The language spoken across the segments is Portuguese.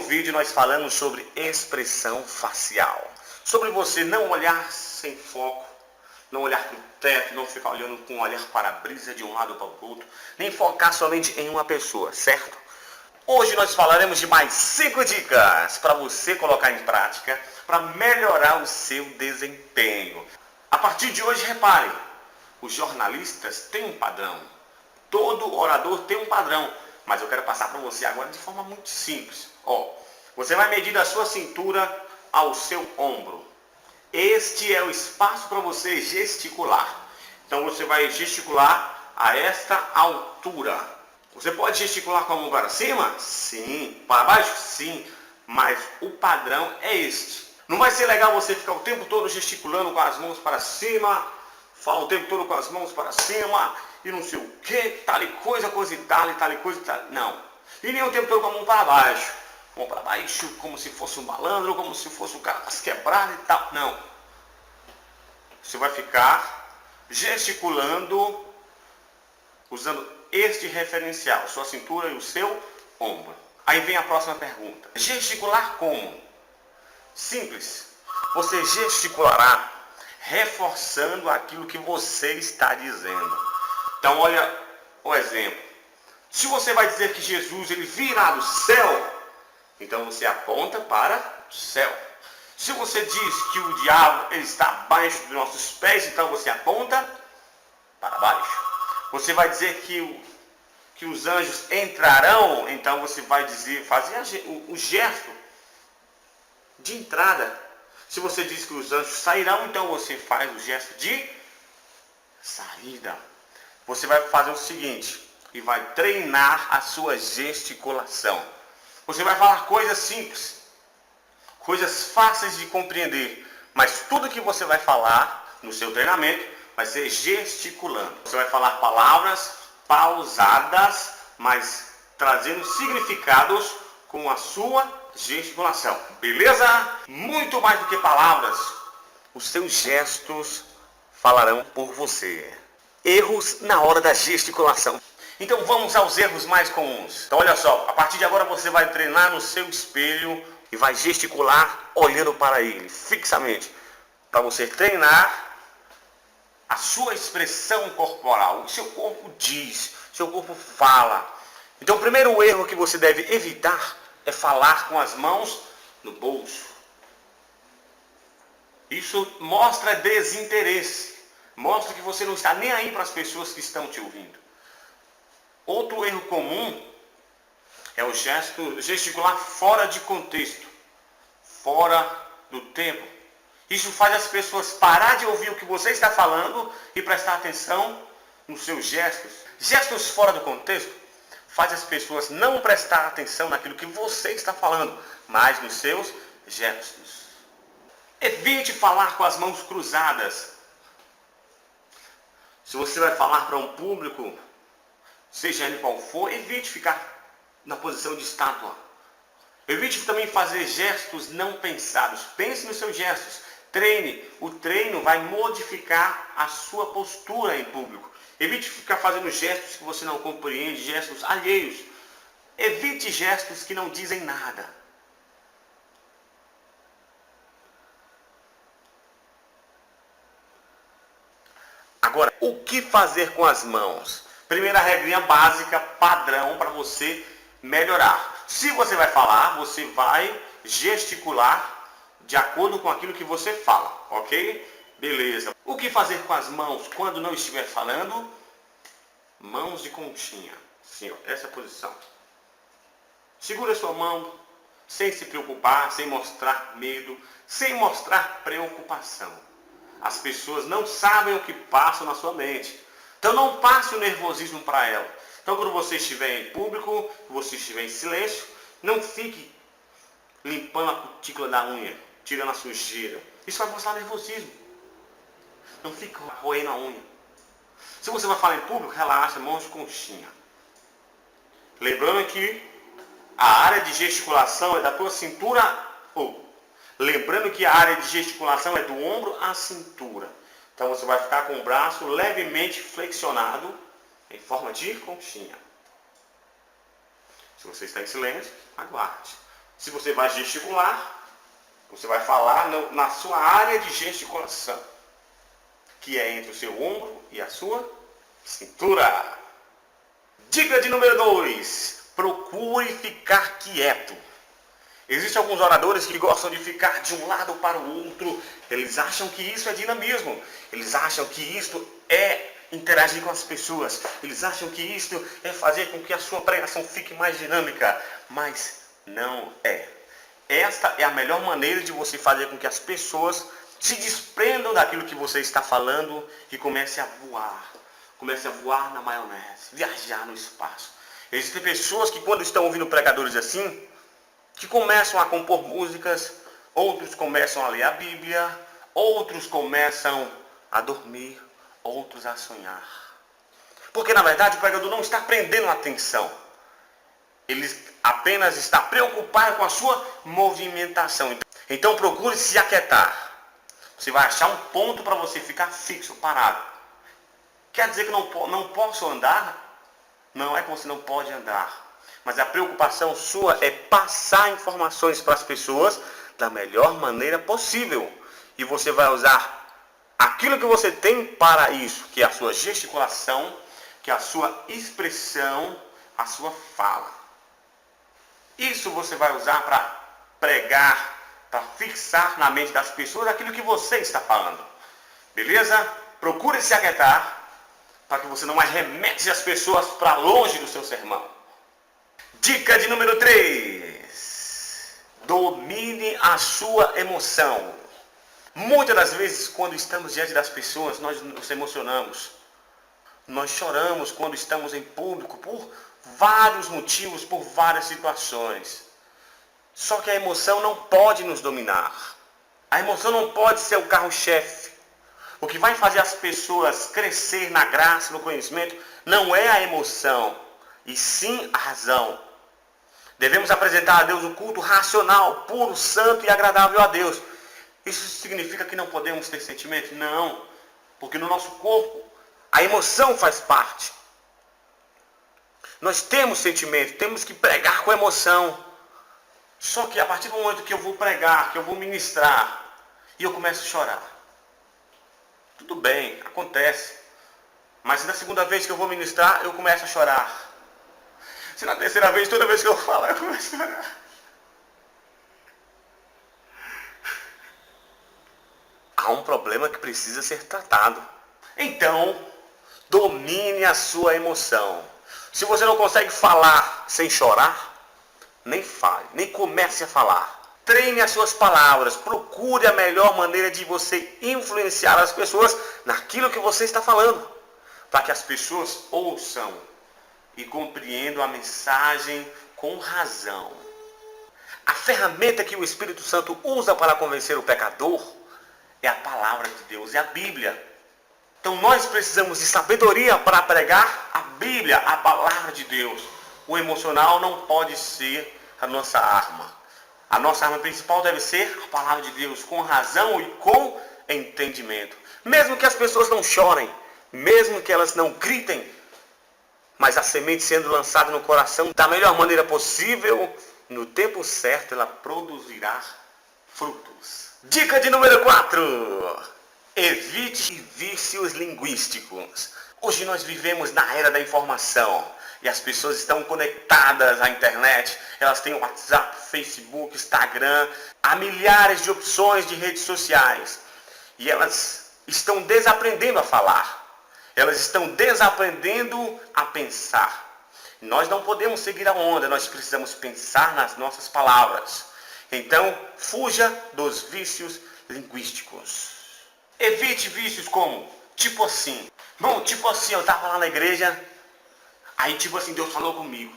vídeo nós falamos sobre expressão facial. Sobre você não olhar sem foco, não olhar para o teto, não ficar olhando com um olhar para a brisa de um lado para o outro, nem focar somente em uma pessoa, certo? Hoje nós falaremos de mais 5 dicas para você colocar em prática para melhorar o seu desempenho. A partir de hoje, repare, os jornalistas têm um padrão, todo orador tem um padrão, mas eu quero passar para você agora de forma muito simples. Você vai medir da sua cintura ao seu ombro. Este é o espaço para você gesticular. Então você vai gesticular a esta altura. Você pode gesticular com a mão para cima? Sim. Para baixo? Sim. Mas o padrão é este. Não vai ser legal você ficar o tempo todo gesticulando com as mãos para cima, fala o tempo todo com as mãos para cima, e não sei o que, tal coisa e tal, coisa e tal. Não. E nem o tempo todo com a mão para baixo. Mão para baixo, como se fosse um malandro, como se fosse um cara quebrado e tal. Não. Você vai ficar gesticulando, usando este referencial, sua cintura e o seu ombro. Aí vem a próxima pergunta. Gesticular como? Simples. Você gesticulará reforçando aquilo que você está dizendo. Então olha o exemplo. Se você vai dizer que Jesus ele virá do céu, então você aponta para o céu. Se você diz que o diabo ele está abaixo dos nossos pés, então você aponta para baixo. Você vai dizer que os anjos entrarão, então você vai fazer o gesto de entrada. Se você diz que os anjos sairão, então você faz o gesto de saída. Você vai fazer o seguinte, e vai treinar a sua gesticulação. Você vai falar coisas simples, coisas fáceis de compreender, mas tudo que você vai falar no seu treinamento vai ser gesticulando. Você vai falar palavras pausadas, mas trazendo significados com a sua gesticulação. Beleza? Muito mais do que palavras, os seus gestos falarão por você. Erros na hora da gesticulação. Então vamos aos erros mais comuns. Então olha só, a partir de agora você vai treinar no seu espelho e vai gesticular olhando para ele fixamente, para você treinar a sua expressão corporal. O seu corpo diz, o seu corpo fala. Então o primeiro erro que você deve evitar é falar com as mãos no bolso. Isso mostra desinteresse. Mostra que você não está nem aí para as pessoas que estão te ouvindo. Outro erro comum é o gesticular fora de contexto, fora do tempo. Isso faz as pessoas parar de ouvir o que você está falando e prestar atenção nos seus gestos. Gestos fora do contexto faz as pessoas não prestar atenção naquilo que você está falando, mas nos seus gestos. Evite falar com as mãos cruzadas. Se você vai falar para um público, seja ele qual for, evite ficar na posição de estátua. Evite também fazer gestos não pensados. Pense nos seus gestos. Treine. O treino vai modificar a sua postura em público. Evite ficar fazendo gestos que você não compreende, gestos alheios. Evite gestos que não dizem nada. Agora, o que fazer com as mãos? Primeira regrinha básica, padrão para você melhorar. Se você vai falar, você vai gesticular de acordo com aquilo que você fala, ok? Beleza. O que fazer com as mãos quando não estiver falando? Mãos de conchinha. Sim, ó, essa posição. Segura a sua mão sem se preocupar, sem mostrar medo, sem mostrar preocupação. As pessoas não sabem o que passa na sua mente. Então não passe o nervosismo para ela. Então quando você estiver em público, você estiver em silêncio, não fique limpando a cutícula da unha, tirando a sujeira. Isso vai mostrar nervosismo. Não fique roendo a unha. Se você vai falar em público, relaxa, mãos de conchinha. Lembrando que a área de gesticulação é da tua cintura, lembrando que a área de gesticulação é do ombro à cintura. Então você vai ficar com o braço levemente flexionado em forma de conchinha. Se você está em silêncio, aguarde. Se você vai gesticular, você vai falar na sua área de gesticulação, que é entre o seu ombro e a sua cintura. Dica de número 2. Procure ficar quieto. Existem alguns oradores que gostam de ficar de um lado para o outro. Eles acham que isso é dinamismo. Eles acham que isto é interagir com as pessoas. Eles acham que isto é fazer com que a sua pregação fique mais dinâmica. Mas não é. Esta é a melhor maneira de você fazer com que as pessoas se desprendam daquilo que você está falando e comecem a voar. Comecem a voar na maionese, viajar no espaço. Existem pessoas que quando estão ouvindo pregadores assim, que começam a compor músicas, outros começam a ler a Bíblia, outros começam a dormir, outros a sonhar. Porque na verdade o pregador não está prendendo a atenção. Ele apenas está preocupado com a sua movimentação. Então procure se aquietar. Você vai achar um ponto para você ficar fixo, parado. Quer dizer que não posso andar? Não é que você não pode andar. Mas a preocupação sua é passar informações para as pessoas da melhor maneira possível. E você vai usar aquilo que você tem para isso, que é a sua gesticulação, que é a sua expressão, a sua fala. Isso você vai usar para pregar, para fixar na mente das pessoas aquilo que você está falando. Beleza? Procure se aquietar para que você não arremete as pessoas para longe do seu sermão. Dica de número 3. Domine a sua emoção. Muitas das vezes, quando estamos diante das pessoas, nós nos emocionamos. Nós choramos quando estamos em público por vários motivos, por várias situações. Só que a emoção não pode nos dominar. A emoção não pode ser o carro-chefe. O que vai fazer as pessoas crescer na graça, no conhecimento, não é a emoção, e sim a razão. Devemos apresentar a Deus um culto racional, puro, santo e agradável a Deus. Isso significa que não podemos ter sentimento? Não, porque no nosso corpo a emoção faz parte. Nós temos sentimento, temos que pregar com emoção. Só que a partir do momento que eu vou pregar, que eu vou ministrar, e eu começo a chorar. Tudo bem, acontece. Mas se na segunda vez que eu vou ministrar, eu começo a chorar. Se na terceira vez, toda vez que eu falo, eu começo a chorar. Há um problema que precisa ser tratado. Então, domine a sua emoção. Se você não consegue falar sem chorar, nem fale, nem comece a falar. Treine as suas palavras, procure a melhor maneira de você influenciar as pessoas naquilo que você está falando, para que as pessoas ouçam e compreendam a mensagem com razão. A ferramenta que o Espírito Santo usa para convencer o pecador é a palavra de Deus, é a Bíblia. Então nós precisamos de sabedoria para pregar a Bíblia, a palavra de Deus. O emocional não pode ser a nossa arma. A nossa arma principal deve ser a palavra de Deus, com razão e com entendimento. Mesmo que as pessoas não chorem, mesmo que elas não gritem, mas a semente sendo lançada no coração da melhor maneira possível, no tempo certo ela produzirá frutos. Dica de número 4. Evite vícios linguísticos. Hoje nós vivemos na era da informação e as pessoas estão conectadas à internet. Elas têm WhatsApp, Facebook, Instagram, há milhares de opções de redes sociais. E elas estão desaprendendo a falar. Elas estão desaprendendo a pensar. Nós não podemos seguir a onda, nós precisamos pensar nas nossas palavras. Então, fuja dos vícios linguísticos. Evite vícios como, tipo assim. Bom, tipo assim, eu estava lá na igreja, aí tipo assim, Deus falou comigo.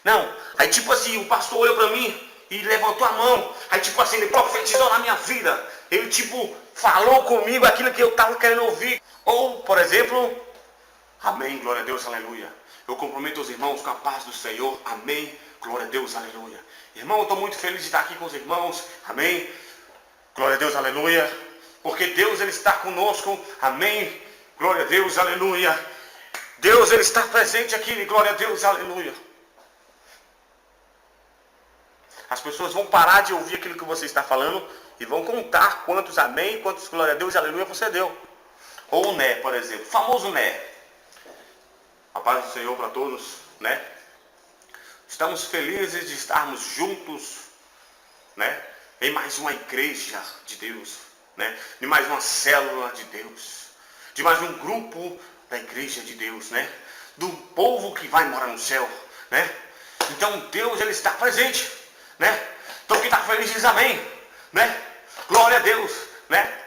Não, aí tipo assim, o pastor olhou para mim e levantou a mão. Aí tipo assim, ele profetizou na minha vida. Ele tipo, falou comigo aquilo que eu estava querendo ouvir. Ou, por exemplo, amém, glória a Deus, aleluia. Eu comprometo os irmãos com a paz do Senhor, amém, glória a Deus, aleluia. Irmão, eu estou muito feliz de estar aqui com os irmãos, amém, glória a Deus, aleluia. Porque Deus, Ele está conosco, amém, glória a Deus, aleluia. Deus, Ele está presente aqui, glória a Deus, aleluia. As pessoas vão parar de ouvir aquilo que você está falando e vão contar quantos amém, quantos glória a Deus e aleluia você deu. Ou o né, por exemplo, famoso né. A paz do Senhor para todos, né? Estamos felizes de estarmos juntos, né? Em mais uma igreja de Deus, né? De mais uma célula de Deus, de mais um grupo da igreja de Deus, né? Do povo que vai morar no céu, né? Então Deus, ele está presente, né? Então quem está feliz diz amém, né? Glória a Deus, né?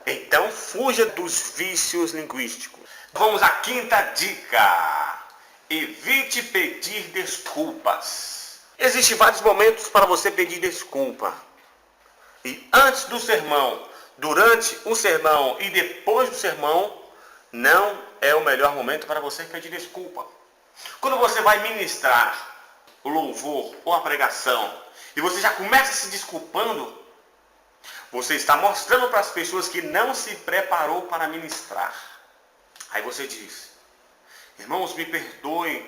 Então fuja dos vícios linguísticos. Vamos à quinta dica. Evite pedir desculpas. Existem vários momentos para você pedir desculpa. E antes do sermão, durante o sermão e depois do sermão, não é o melhor momento para você pedir desculpa. Quando você vai ministrar o louvor ou a pregação e você já começa se desculpando, você está mostrando para as pessoas que não se preparou para ministrar. Aí você diz: irmãos, me perdoem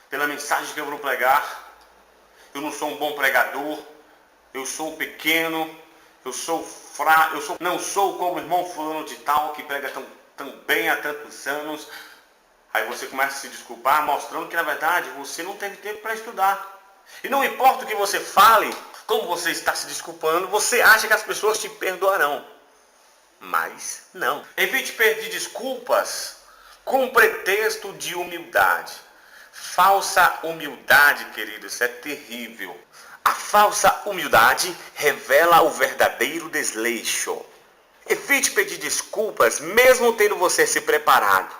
pela mensagem que eu vou pregar. Eu não sou um bom pregador. Eu sou pequeno. Eu sou fraco. Não sou como o irmão fulano de tal que prega tão bem há tantos anos. Aí você começa a se desculpar, mostrando que na verdade você não teve tempo para estudar. E não importa o que você fale, como você está se desculpando, você acha que as pessoas te perdoarão. Mas não. Evite pedir desculpas com pretexto de humildade. Falsa humildade, queridos, é terrível. A falsa humildade revela o verdadeiro desleixo. Evite pedir desculpas, mesmo tendo você se preparado,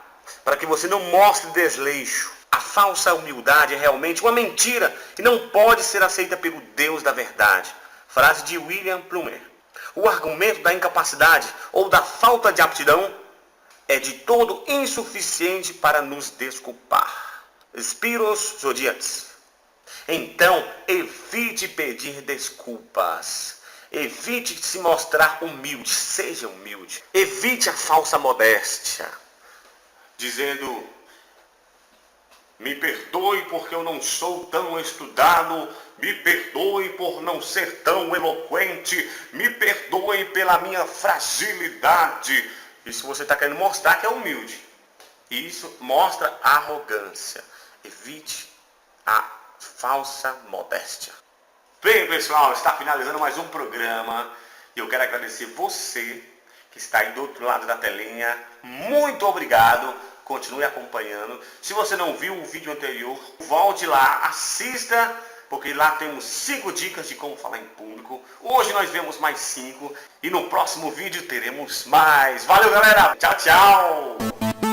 para que você não mostre desleixo. A falsa humildade é realmente uma mentira e não pode ser aceita pelo Deus da verdade. Frase de William Plumer. O argumento da incapacidade ou da falta de aptidão é de todo insuficiente para nos desculpar. Spiros Zodiacs. Então, evite pedir desculpas. Evite se mostrar humilde. Seja humilde. Evite a falsa modéstia, dizendo: me perdoe porque eu não sou tão estudado, me perdoe por não ser tão eloquente, me perdoe pela minha fragilidade. Isso você está querendo mostrar que é humilde. Isso mostra arrogância. Evite a falsa modéstia. Bem, pessoal, está finalizando mais um programa. E eu quero agradecer você que está aí do outro lado da telinha. Muito obrigado. Continue acompanhando. Se você não viu o vídeo anterior, volte lá, assista, porque lá temos 5 dicas de como falar em público. Hoje nós vemos mais 5 e no próximo vídeo teremos mais. Valeu, galera! Tchau, tchau!